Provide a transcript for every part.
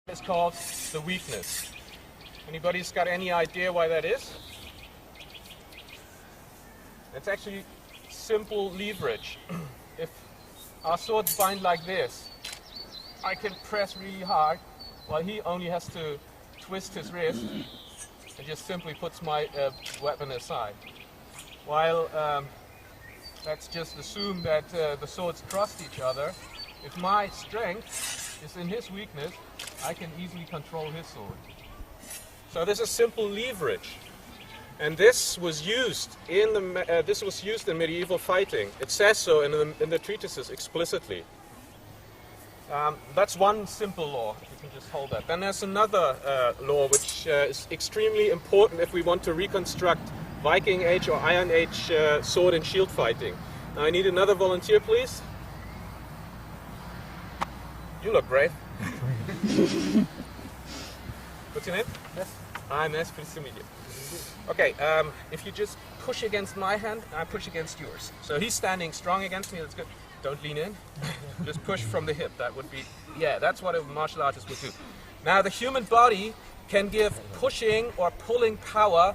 It's called the weakness. Anybody's got any idea why that is? It's actually simple leverage. If our swords bind like this, I can press really hard while he only has to twist his wrist and just simply puts my weapon aside. While let's just assume that the swords trust each other. If my strength is in his weakness, I can easily control his sword. So this is simple leverage, and this was used in medieval fighting. It says so in the treatises explicitly. That's one simple law. You can just hold that. Then there's another law which is extremely important if we want to reconstruct Viking Age or Iron Age sword and shield fighting. Now I need another volunteer, please. You look brave. What's your name? Yes. I'm Ness, pleased to meet you. Okay, if you just push against my hand, I push against yours. So he's standing strong against me, that's good. Don't lean in. Just push from the hip. That would be, yeah, that's what a martial artist would do. Now the human body can give pushing or pulling power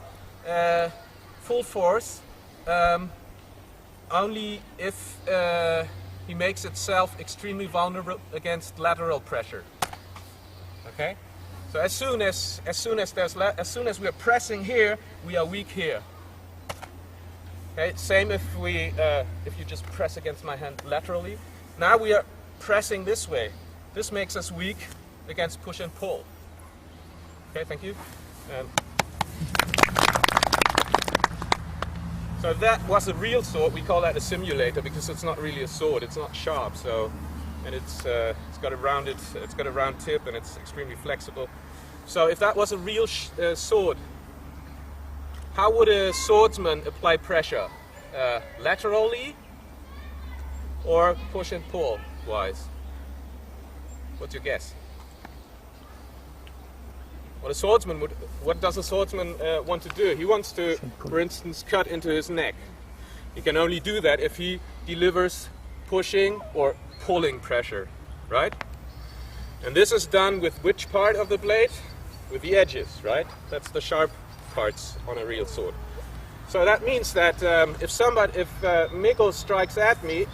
full force only if he makes itself extremely vulnerable against lateral pressure. Okay, so as soon as we are pressing here, we are weak here. Okay, same if you just press against my hand laterally. Now we are pressing this way. This makes us weak against push and pull. Okay, thank you. So that was a real sword. We call that a simulator because it's not really a sword. It's not sharp. So, and it's got a round tip, and it's extremely flexible. So if that was a real sword, how would a swordsman apply pressure? Laterally or push and pull wise? What's your guess? What does a swordsman want to do? He wants to, for instance, cut into his neck. He can only do that if he delivers pushing or pulling pressure, right? And this is done with which part of the blade? With the edges, right? That's the sharp parts on a real sword. So that means that if Mikkel strikes at me,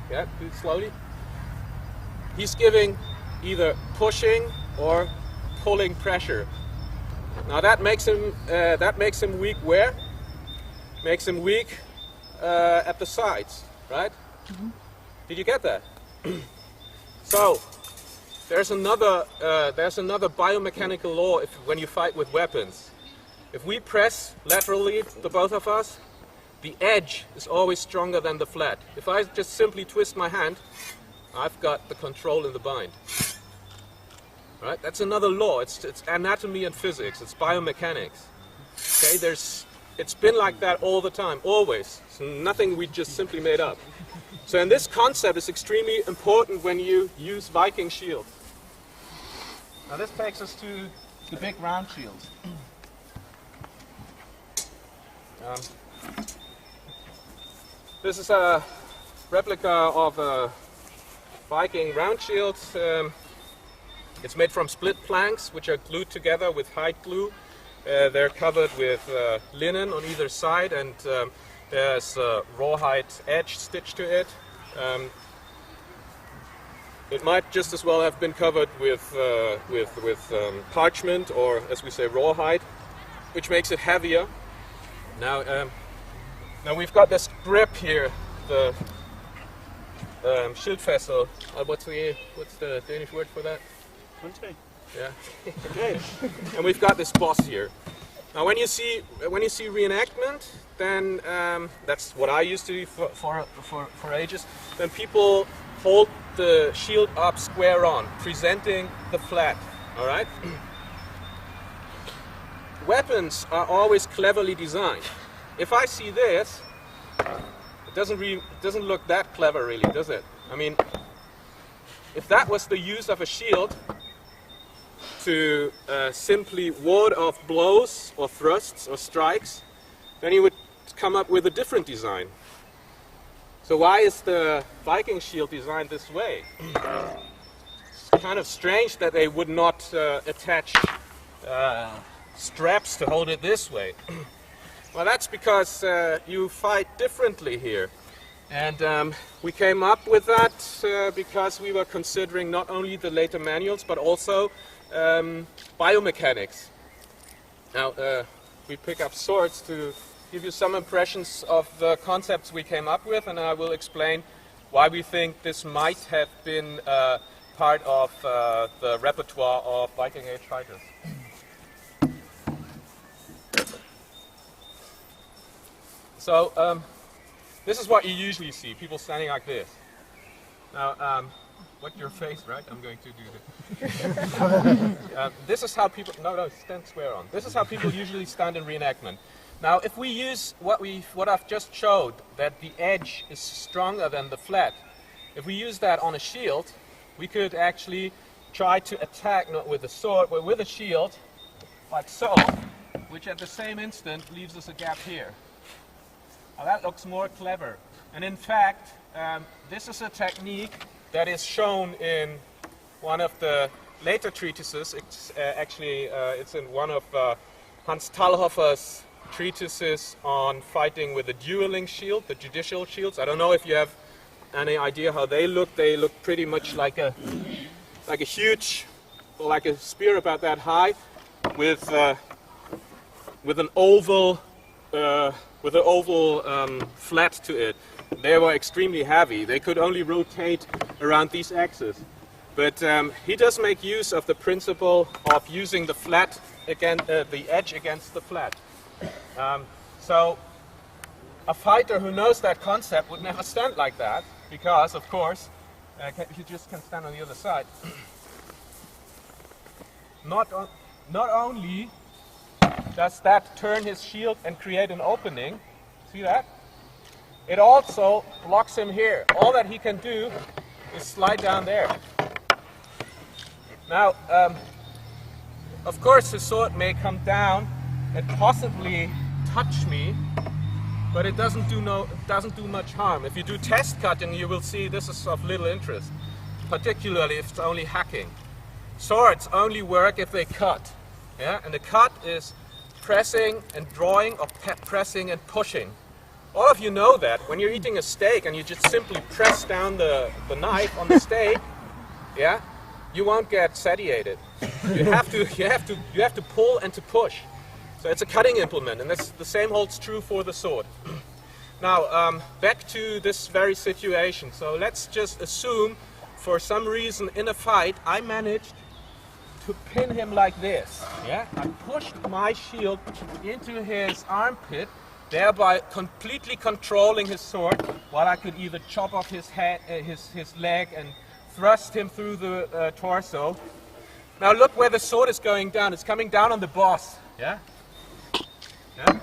yeah, do it slowly. He's giving either pushing or pulling pressure. Now that makes him weak where? Makes him weak at the sides, right? Mm-hmm. Did you get that? So there's another biomechanical law when you fight with weapons. If we press laterally, the both of us, the edge is always stronger than the flat. If I just simply twist my hand, I've got the control in the bind. Right? That's another law. It's anatomy and physics. It's biomechanics. Okay, it's been like that all the time, always. It's nothing we just simply made up. So, and this concept is extremely important when you use Viking shields. Now this takes us to the big round shields. This is a replica of a Viking round shield. It's made from split planks, which are glued together with hide glue. They're covered with linen on either side, and there's a rawhide edge stitched to it. It might just as well have been covered with parchment, or as we say, rawhide, which makes it heavier. Now we've got this grip here, the Schildfessel. What's the Danish word for that? Yeah. Okay. And we've got this boss here. Now, when you see reenactment, then that's what I used to do for ages. Then people hold the shield up square on, presenting the flat. All right. Weapons are always cleverly designed. If I see this, it doesn't look that clever, really, does it? I mean, if that was the use of a shield to simply ward off blows or thrusts or strikes, then you would come up with a different design. So why is the Viking shield designed this way? kind of strange that they would not attach straps to hold it this way. Well, that's because you fight differently here. And we came up with that because we were considering not only the later manuals but also biomechanics. Now, we pick up swords to give you some impressions of the concepts we came up with, and I will explain why we think this might have been part of the repertoire of Viking Age fighters. So, this is what you usually see, people standing like this. Now, what your face, right? I'm going to do this. This is how people, no, stand square on. This is how people usually stand in reenactment. Now, if we use what I've just showed, that the edge is stronger than the flat, if we use that on a shield, we could actually try to attack not with a sword, but with a shield, like so, which at the same instant leaves us a gap here. Now that looks more clever. And in fact, this is a technique that is shown in one of the later treatises. It's it's in one of Hans Talhofer's treatises on fighting with a dueling shield, the judicial shields. I don't know if you have any idea how they look. They look pretty much like a huge, or like a spear about that high, with an oval flat to it. They were extremely heavy. They could only rotate around these axes. But he does make use of the principle of using the flat against the edge against the flat. So a fighter who knows that concept would never stand like that, because, of course, you just can stand on the other side. Not only does that turn his shield and create an opening, see that? It also blocks him here. All that he can do is slide down there. Now, of course his sword may come down and possibly touch me, but it doesn't do much harm. If you do test cutting, you will see this is of little interest, particularly if it's only hacking. Swords only work if they cut, yeah? And the cut is pressing and drawing, or pressing and pushing. All of you know that when you're eating a steak and you just simply press down the knife on the steak, yeah, you won't get satiated. You have to pull and to push. So it's a cutting implement, and the same holds true for the sword. Now, back to this very situation. So let's just assume, for some reason in a fight, I managed to pin him like this. Yeah, I pushed my shield into his armpit, thereby completely controlling his sword, while I could either chop off his head, his leg, and thrust him through the torso. Now look where the sword is going down. It's coming down on the boss. Yeah. Yeah?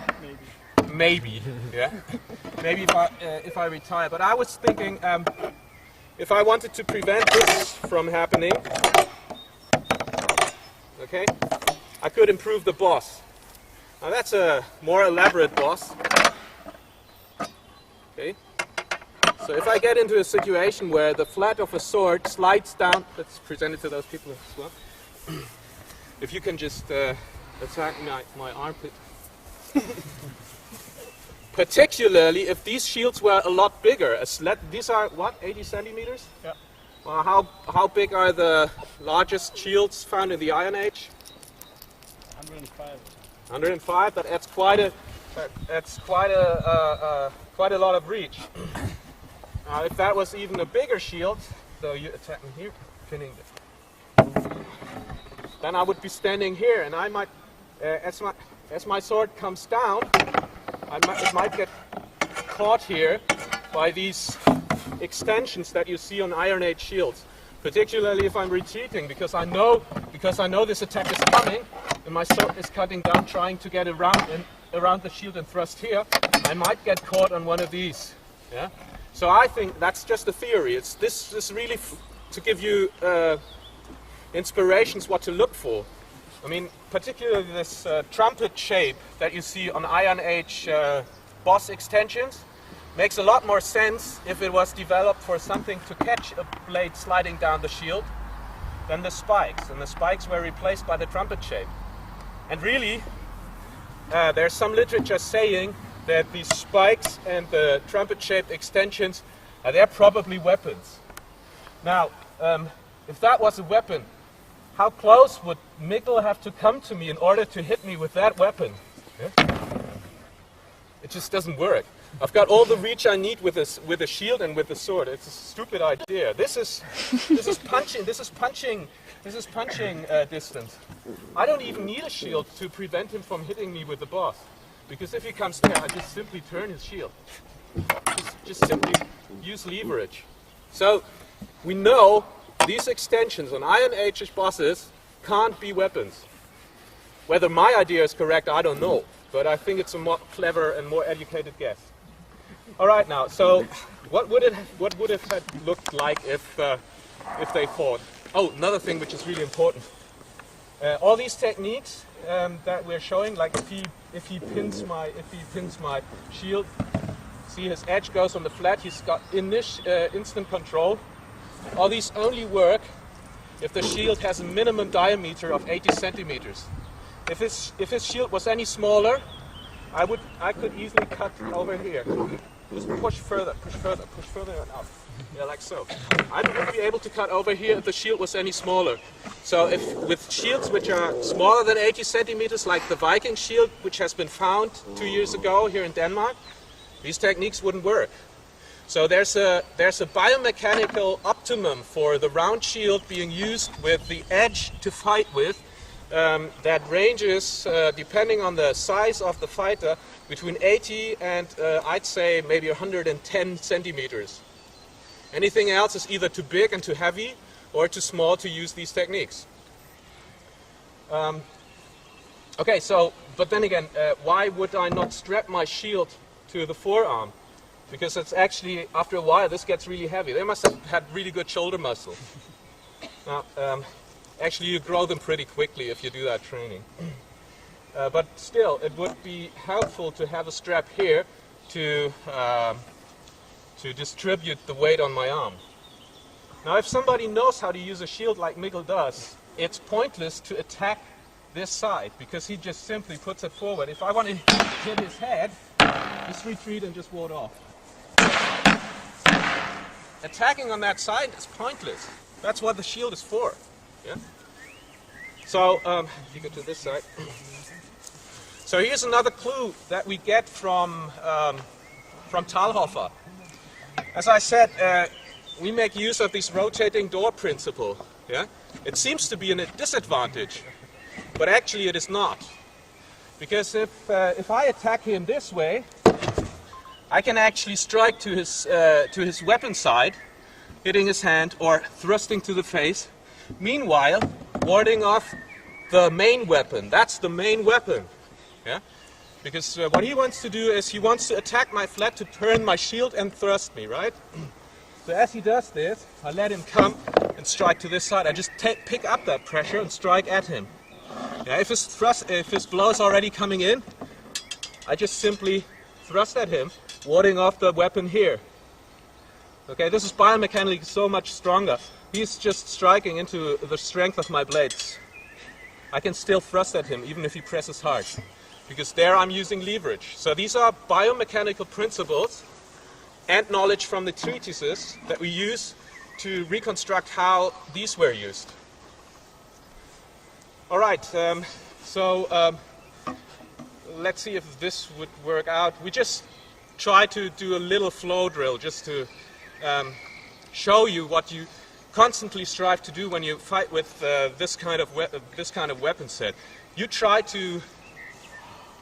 Maybe. Yeah. Maybe if I retire. But I was thinking, if I wanted to prevent this from happening, okay, I could improve the boss. Now that's a more elaborate boss. Okay. So if I get into a situation where the flat of a sword slides down, let's present it to those people as well. If you can just attack my armpit. Particularly if these shields were a lot bigger. These are what, 80 centimeters? Yeah. Well, how big are the largest shields found in the Iron Age? 105. 105. That adds quite a lot of reach. Now, if that was even a bigger shield, so you attack me here, pinning this, then I would be standing here, and I might, as my sword comes down, it might get caught here by these extensions that you see on Iron Age shields. Particularly if I'm retreating, because I know this attack is coming, and my sword is cutting down, trying to get around the shield and thrust here, I might get caught on one of these. Yeah. So I think that's just a theory. It's this really to give you inspirations what to look for. I mean, particularly this trumpet shape that you see on Iron Age boss extensions makes a lot more sense if it was developed for something to catch a blade sliding down the shield. than the spikes, and the spikes were replaced by the trumpet shape. And really, there's some literature saying that these spikes and the trumpet-shaped extensions, they're probably weapons. Now, if that was a weapon, how close would Mikkel have to come to me in order to hit me with that weapon? Yeah? It just doesn't work. I've got all the reach I need with a shield and with the sword. It's a stupid idea. This is punching distance. I don't even need a shield to prevent him from hitting me with the boss, because if he comes there, I just simply turn his shield. Just simply use leverage. So we know these extensions on Iron Age bosses can't be weapons. Whether my idea is correct, I don't know, but I think it's a more clever and more educated guess. All right, now, so what would it have looked like if they fought? Oh, another thing which is really important. All these techniques that we're showing, like if he pins my shield, see his edge goes on the flat. He's got instant control. All these only work if the shield has a minimum diameter of 80 centimeters. If his shield was any smaller, I could easily cut over here. Just push further and up. Yeah, like so. I wouldn't be able to cut over here if the shield was any smaller. So if with shields which are smaller than 80 centimeters, like the Viking shield, which has been found 2 years ago here in Denmark, these techniques wouldn't work. So there's a biomechanical optimum for the round shield being used with the edge to fight with, that ranges, depending on the size of the fighter, between 80 and I'd say maybe 110 centimeters. Anything else is either too big and too heavy or too small to use these techniques. Okay, so, but then again, why would I not strap my shield to the forearm? Because it's actually, after a while, this gets really heavy. They must have had really good shoulder muscle. Now, actually, you grow them pretty quickly if you do that training. But still, it would be helpful to have a strap here to distribute the weight on my arm. Now, if somebody knows how to use a shield like Mikkel does, it's pointless to attack this side, because he just simply puts it forward. If I want to hit his head, just retreat and just ward off. Attacking on that side is pointless. That's what the shield is for. Yeah? So, if you go to this side. So here's another clue that we get from Talhofer. As I said, we make use of this rotating door principle. Yeah? It seems to be a disadvantage, but actually it is not. Because if I attack him this way, I can actually strike to his weapon side, hitting his hand or thrusting to the face. Meanwhile, warding off the main weapon. That's the main weapon. Yeah? Because what he wants to do is he wants to attack my flat to turn my shield and thrust me, right? So as he does this, I let him come and strike to this side. I just pick up that pressure and strike at him. Yeah, if his blow is already coming in, I just simply thrust at him, warding off the weapon here. Okay, this is biomechanically so much stronger. He's just striking into the strength of my blades. I can still thrust at him even if he presses hard, because there I'm using leverage. So these are biomechanical principles and knowledge from the treatises that we use to reconstruct how these were used. All right, let's see if this would work out. We just try to do a little flow drill just to show you what you constantly strive to do when you fight with this kind of weapon set. You try to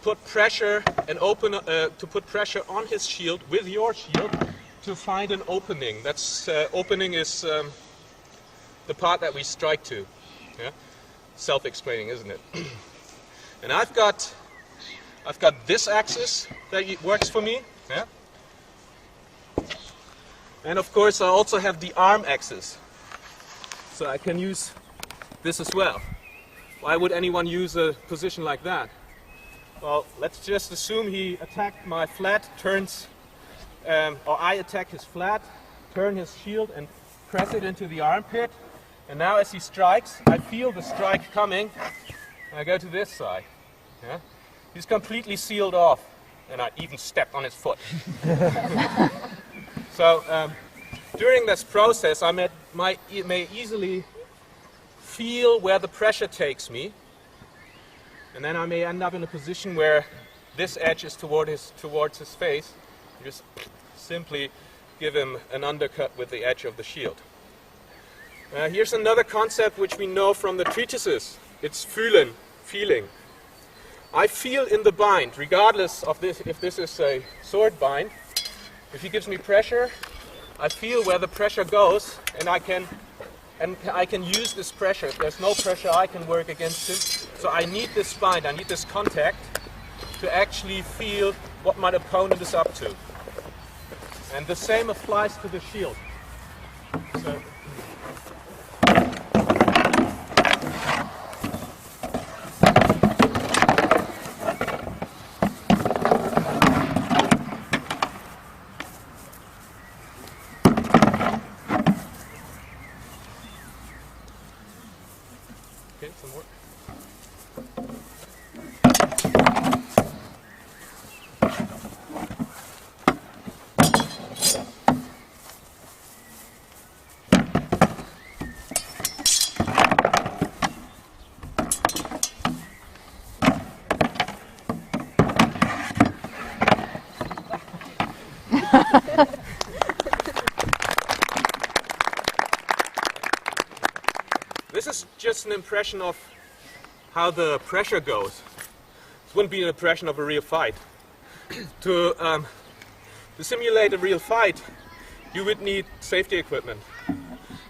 put pressure and put pressure on his shield with your shield to find an opening. That's opening is the part that we strike to. Yeah? Self-explaining, isn't it? And I've got this axis that works for me. Yeah? And of course I also have the arm axis. So I can use this as well. Why would anyone use a position like that? Well, let's just assume he attacked my flat, turns, or I attack his flat, turn his shield and press it into the armpit. And now as he strikes, I feel the strike coming, and I go to this side. Yeah? He's completely sealed off, and I even stepped on his foot. So during this process, I may easily feel where the pressure takes me, and then I may end up in a position where this edge is towards his face. Just simply give him an undercut with the edge of the shield. Here's another concept which we know from the treatises. It's fühlen, feeling. I feel in the bind, regardless of this, if this is a sword bind. If he gives me pressure, I feel where the pressure goes, and I can use this pressure. If there's no pressure, I can work against him. So I need this bind, I need this contact to actually feel what my opponent is up to. And the same applies to the shield. So, okay, some more. This is just an impression of how the pressure goes. This wouldn't be an impression of a real fight. To simulate a real fight, you would need safety equipment.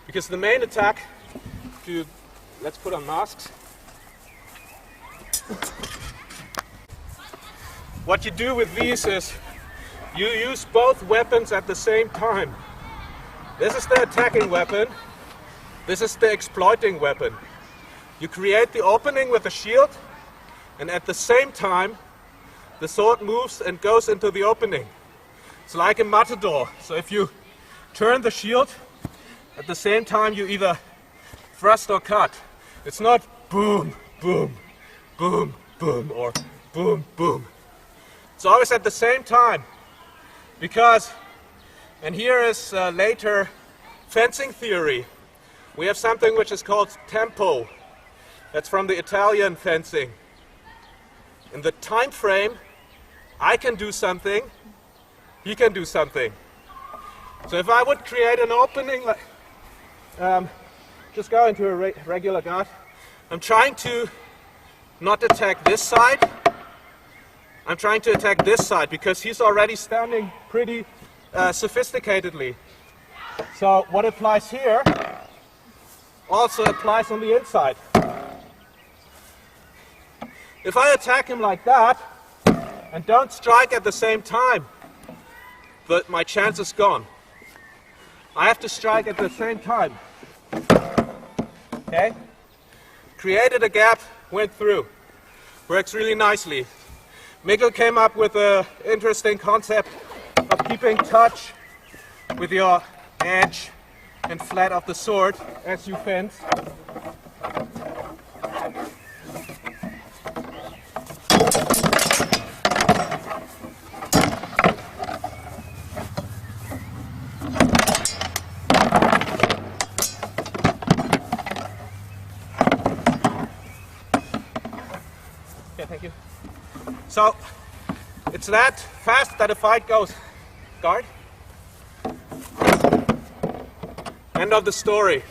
Because the main attack, let's put on masks. What you do with these is you use both weapons at the same time. This is the attacking weapon. This is the exploiting weapon. You create the opening with the shield, and at the same time, the sword moves and goes into the opening. It's like a matador. So if you turn the shield, at the same time you either thrust or cut. It's not boom, boom, boom, boom, or boom, boom. It's always at the same time. Because, and here is later fencing theory. We have something which is called tempo. That's from the Italian fencing. In the time frame, I can do something, he can do something. So if I would create an opening, just go into a regular guard. I'm trying to not attack this side. I'm trying to attack this side because he's already standing pretty sophisticatedly. So what applies here also applies on the inside. If I attack him like that and don't strike at the same time, my chance is gone. I have to strike at the same time. Okay? Created a gap, went through. Works really nicely. Mikkel came up with an interesting concept of keeping touch with your edge and flat of the sword as you fence. Okay, thank you. So it's that fast that a fight goes. Guard. End of the story.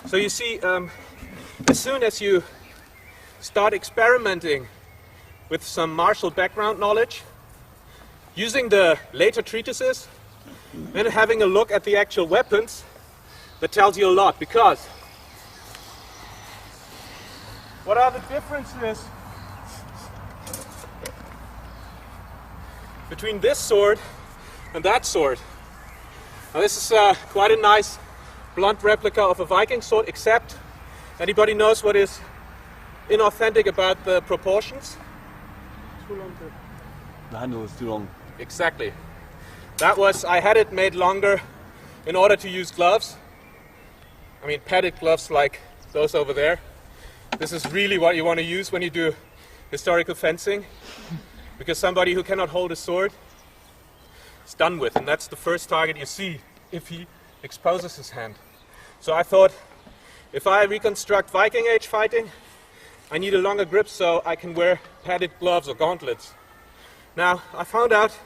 So you see, as soon as you start experimenting with some martial background knowledge, using the later treatises, and having a look at the actual weapons, that tells you a lot. Because what are the differences between this sword and that sword? Now this is quite a nice blunt replica of a Viking sword, except anybody knows what is inauthentic about the proportions? The handle is too long. Exactly. I had it made longer in order to use gloves. I mean, padded gloves like those over there. This is really what you want to use when you do historical fencing, because somebody who cannot hold a sword is done with, and that's the first target you see if he exposes his hand. So I thought, if I reconstruct Viking Age fighting, I need a longer grip so I can wear padded gloves or gauntlets. Now, I found out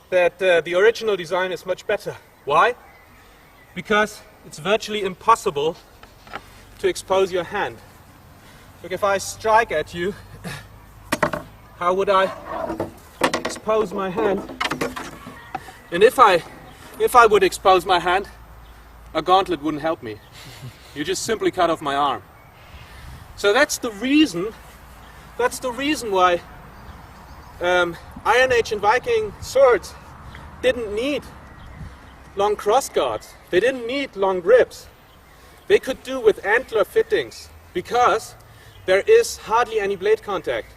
that the original design is much better. Why? Because it's virtually impossible to expose your hand. Look, if I strike at you, how would I expose my hand? And if I would expose my hand, a gauntlet wouldn't help me. You just simply cut off my arm. So that's the reason why Iron Age and Viking swords didn't need long crossguards. They didn't need long grips. They could do with antler fittings because there is hardly any blade contact.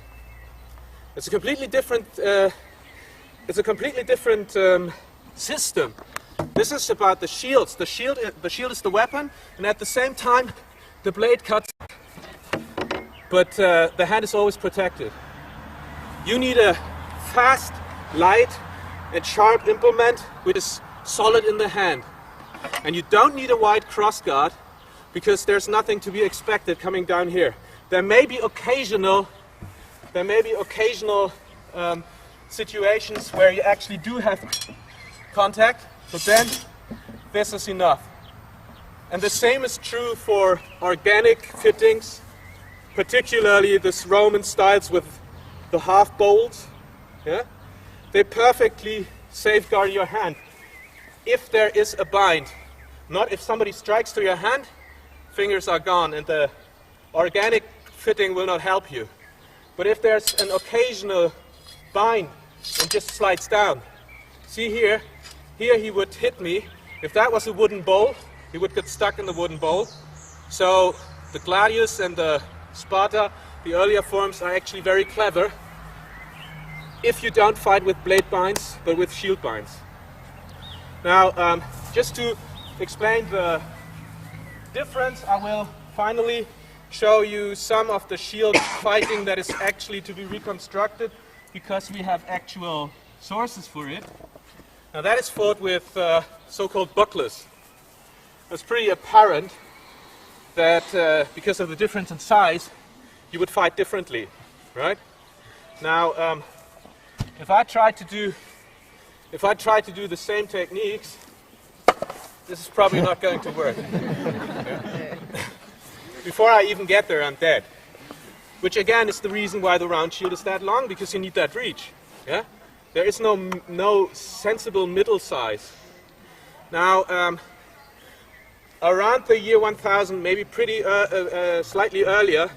It's a completely different. System. This is about the shields. The shield is the weapon, and at the same time, the blade cuts. But the hand is always protected. You need a fast, light, and sharp implement which is solid in the hand. And you don't need a wide crossguard because there's nothing to be expected coming down here. There may be occasional situations where you actually do have contact, but then this is enough. And the same is true for organic fittings, particularly this Roman styles with the half bolts. Yeah? They perfectly safeguard your hand. If there is a bind, not if somebody strikes to your hand, fingers are gone and the organic fitting will not help you. But if there's an occasional bind and just slides down, see here he would hit me. If that was a wooden bowl, he would get stuck in the wooden bowl. So the gladius and the Sparta, the earlier forms, are actually very clever if you don't fight with blade binds, but with shield binds. Now, just to explain the difference, I will finally show you some of the shield fighting that is actually to be reconstructed, because we have actual sources for it. Now that is fought with so-called bucklers. It's pretty apparent that because of the difference in size, you would fight differently, right? Now, if I try to do the same techniques, this is probably not going to work. Yeah. Before I even get there, I'm dead. Which again is the reason why the round shield is that long, because you need that reach. Yeah? There is no sensible middle size. Now, around the year 1000, maybe slightly earlier,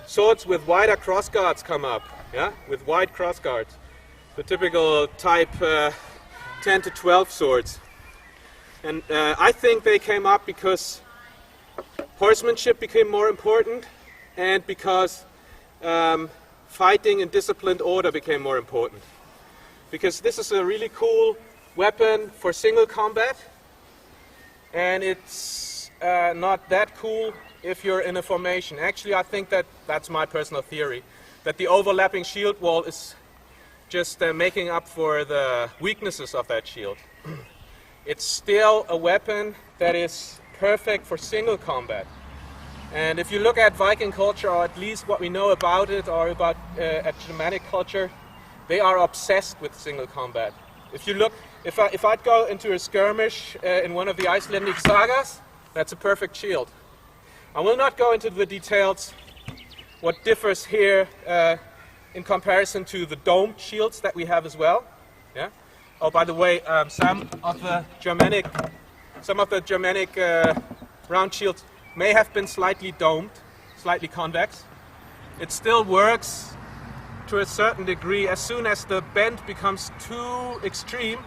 swords with wider crossguards come up. Yeah, with wide crossguards, the typical type 10 to 12 swords. And I think they came up because horsemanship became more important, and because fighting in disciplined order became more important. Because this is a really cool weapon for single combat, and it's not that cool if you're in a formation. Actually, I think that's my personal theory, that the overlapping shield wall is just making up for the weaknesses of that shield. It's still a weapon that is perfect for single combat. And if you look at Viking culture, or at least what we know about it, or about at Germanic culture, they are obsessed with single combat. If you look, if I'd go into a skirmish in one of the Icelandic sagas, that's a perfect shield. I will not go into the details what differs here in comparison to the domed shields that we have as well. Yeah. Oh, by the way, some of the Germanic round shields may have been slightly domed, slightly convex. It still works to a certain degree. As soon as the bend becomes too extreme,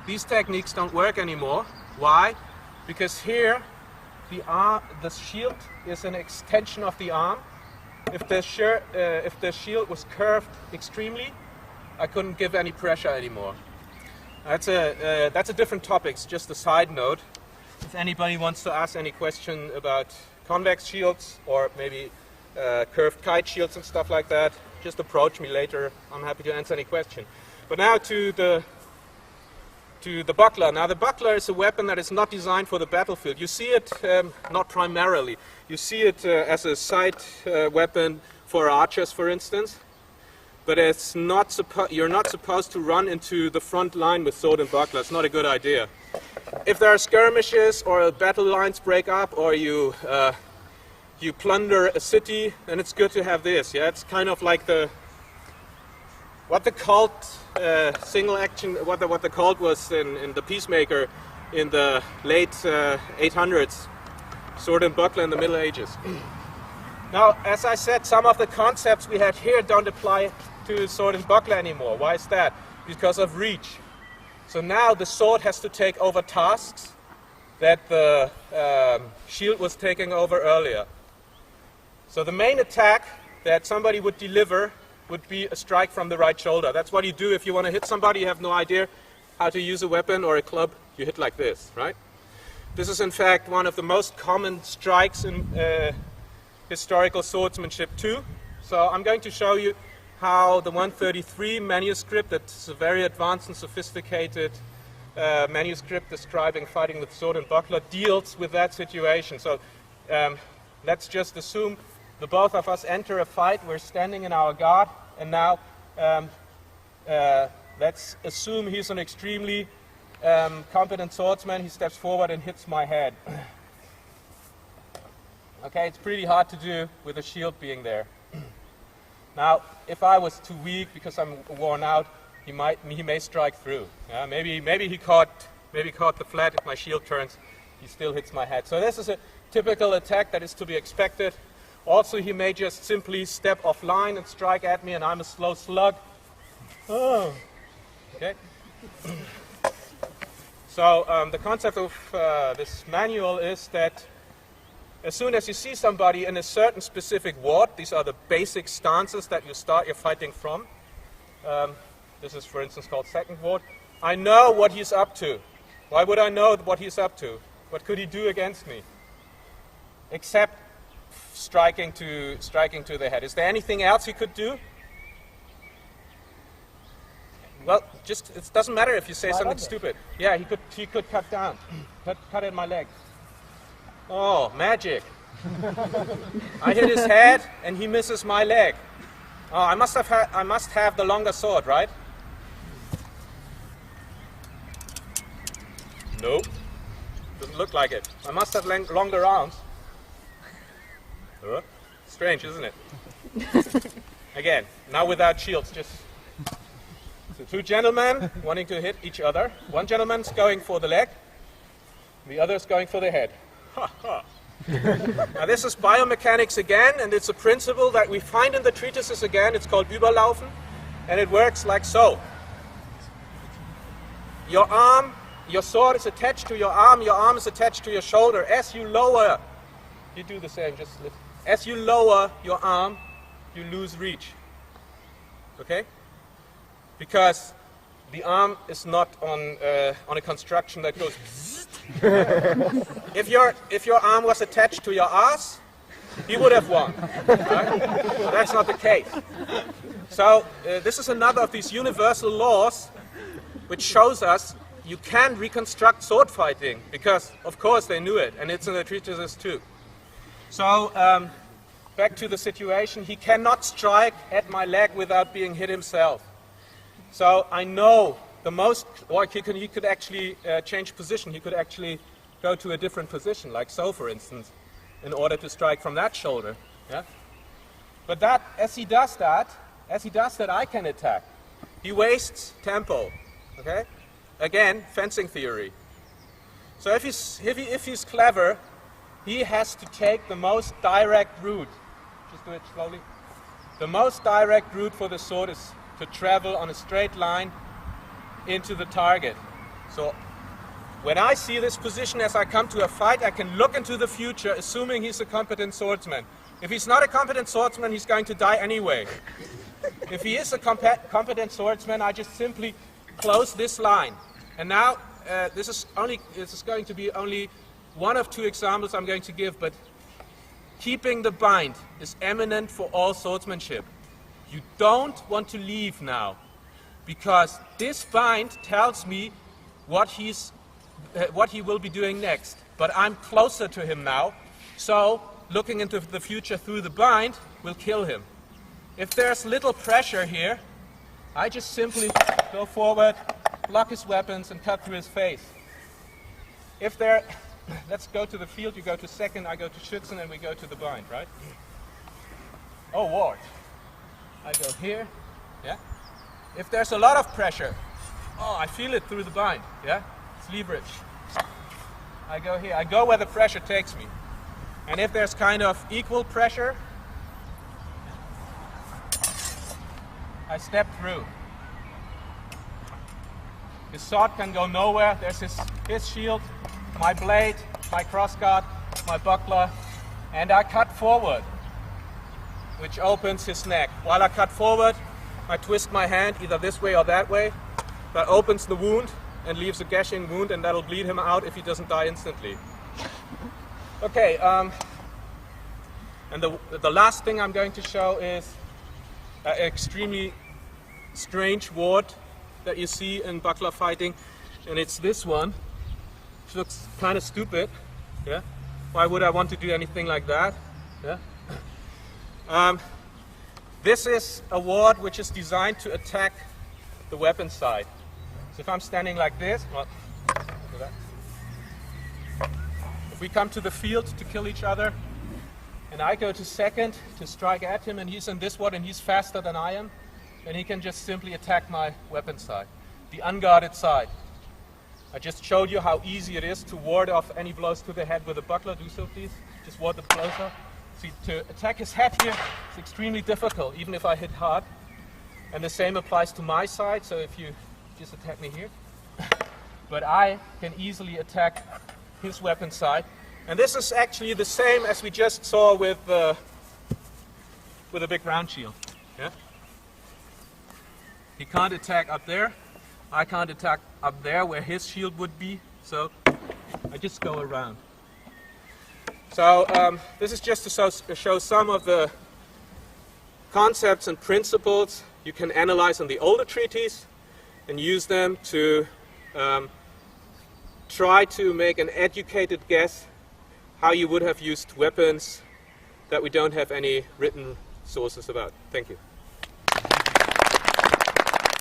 these techniques don't work anymore. Why? Because here the shield is an extension of the arm. If the shield was curved extremely, I couldn't give any pressure anymore. That's a different topic. It's just a side note. If anybody wants to ask any question about convex shields or maybe curved kite shields and stuff like that, just approach me later. I'm happy to answer any question. But now to the buckler. Now the buckler is a weapon that is not designed for the battlefield. You see it not primarily. You see it as a side weapon for archers, for instance. But it's not you're not supposed to run into the front line with sword and buckler. It's not a good idea. If there are skirmishes or battle lines break up or you plunder a city, then it's good to have this. Yeah, it's kind of like what the cult single action, what the cult was in the Peacemaker in the late 800s, sword and buckler in the Middle Ages. Now, as I said, some of the concepts we had here don't apply to sword and buckler anymore. Why is that? Because of reach. So now the sword has to take over tasks that the shield was taking over earlier. So the main attack that somebody would deliver would be a strike from the right shoulder. That's what you do if you want to hit somebody, you have no idea how to use a weapon or a club, you hit like this, right? This is in fact one of the most common strikes in historical swordsmanship too. So I'm going to show you how the 133 manuscript, that's a very advanced and sophisticated manuscript describing fighting with sword and buckler, deals with that situation. So let's just assume the both of us enter a fight, we're standing in our guard, and now let's assume he's an extremely competent swordsman. He steps forward and hits my head. Okay, it's pretty hard to do with a shield being there. Now, if I was too weak because I'm worn out, he may strike through. Yeah, maybe he caught the flat. If my shield turns, he still hits my head. So this is a typical attack that is to be expected. Also, he may just simply step off line and strike at me, and I'm a slow slug. Oh. Okay. So the concept of this manual is that as soon as you see somebody in a certain specific ward, these are the basic stances that you start your fighting from. This is, for instance, called second ward. I know what he's up to. Why would I know what he's up to? What could he do against me? Except striking to the head. Is there anything else he could do? Well, it doesn't matter if you say something stupid. Yeah, he could cut down, cut at my leg. Oh, magic! I hit his head and he misses my leg. Oh, I must have the longer sword, right? Nope, doesn't look like it. I must have longer arms. Strange, isn't it? Again, now without shields, just so two gentlemen wanting to hit each other. One gentleman's going for the leg, the other's going for the head. Now this is biomechanics again, and it's a principle that we find in the treatises again. It's called Überlaufen, and it works like so. Your arm, your sword is attached to your arm is attached to your shoulder. As you lower, you do the same, just lift. As you lower your arm, you lose reach. Okay? Because the arm is not on a construction that goes. If your arm was attached to your ass, he would have won. Right? But that's not the case. So this is another of these universal laws which shows us you can reconstruct sword fighting because, of course, they knew it, and it's in the treatises too. So back to the situation, he cannot strike at my leg without being hit himself. So I know the most, or he could actually change position. He could actually go to a different position, like so, for instance, in order to strike from that shoulder. Yeah? But as he does that, I can attack. He wastes tempo. Okay? Again, fencing theory. So if he's clever, he has to take the most direct route. Just do it slowly. The most direct route for the sword is to travel on a straight line into the target. So when I see this position as I come to a fight, I can look into the future, assuming he's a competent swordsman. If he's not a competent swordsman, he's going to die anyway. If he is a competent swordsman, I just simply close this line. And now, this is going to be only one of two examples I'm going to give, but keeping the bind is eminent for all swordsmanship. You don't want to leave now, because this bind tells me what he will be doing next. But I'm closer to him now, so looking into the future through the bind will kill him. If there's little pressure here, I just simply go forward, block his weapons, and cut through his face. If there, let's go to the field, you go to second, I go to Schützen, and we go to the bind, right? Oh, ward. I go here, yeah? If there's a lot of pressure, oh, I feel it through the bind, yeah? It's leverage. I go here, I go where the pressure takes me. And if there's kind of equal pressure, I step through. His sword can go nowhere. There's his shield, my blade, my crossguard, my buckler, and I cut forward, which opens his neck. While I cut forward, I twist my hand either this way or that way. That opens the wound and leaves a gashing wound, and that'll bleed him out if he doesn't die instantly. Okay, and the last thing I'm going to show is an extremely strange ward that you see in buckler fighting, and it's this one, which looks kind of stupid. Yeah, why would I want to do anything like that? Yeah. This is a ward which is designed to attack the weapon side. So if I'm standing like this, well, if we come to the field to kill each other, and I go to second to strike at him, and he's in this ward and he's faster than I am, and he can just simply attack my weapon side, the unguarded side. I just showed you how easy it is to ward off any blows to the head with a buckler. Do so, please. Just ward the blows off. See, to attack his head here is extremely difficult, even if I hit hard. And the same applies to my side, so if you just attack me here. But I can easily attack his weapon side. And this is actually the same as we just saw with a big round shield. Yeah? He can't attack up there. I can't attack up there where his shield would be. So I just go around. So this is just to show some of the concepts and principles you can analyze on the older treaties and use them to try to make an educated guess how you would have used weapons that we don't have any written sources about. Thank you.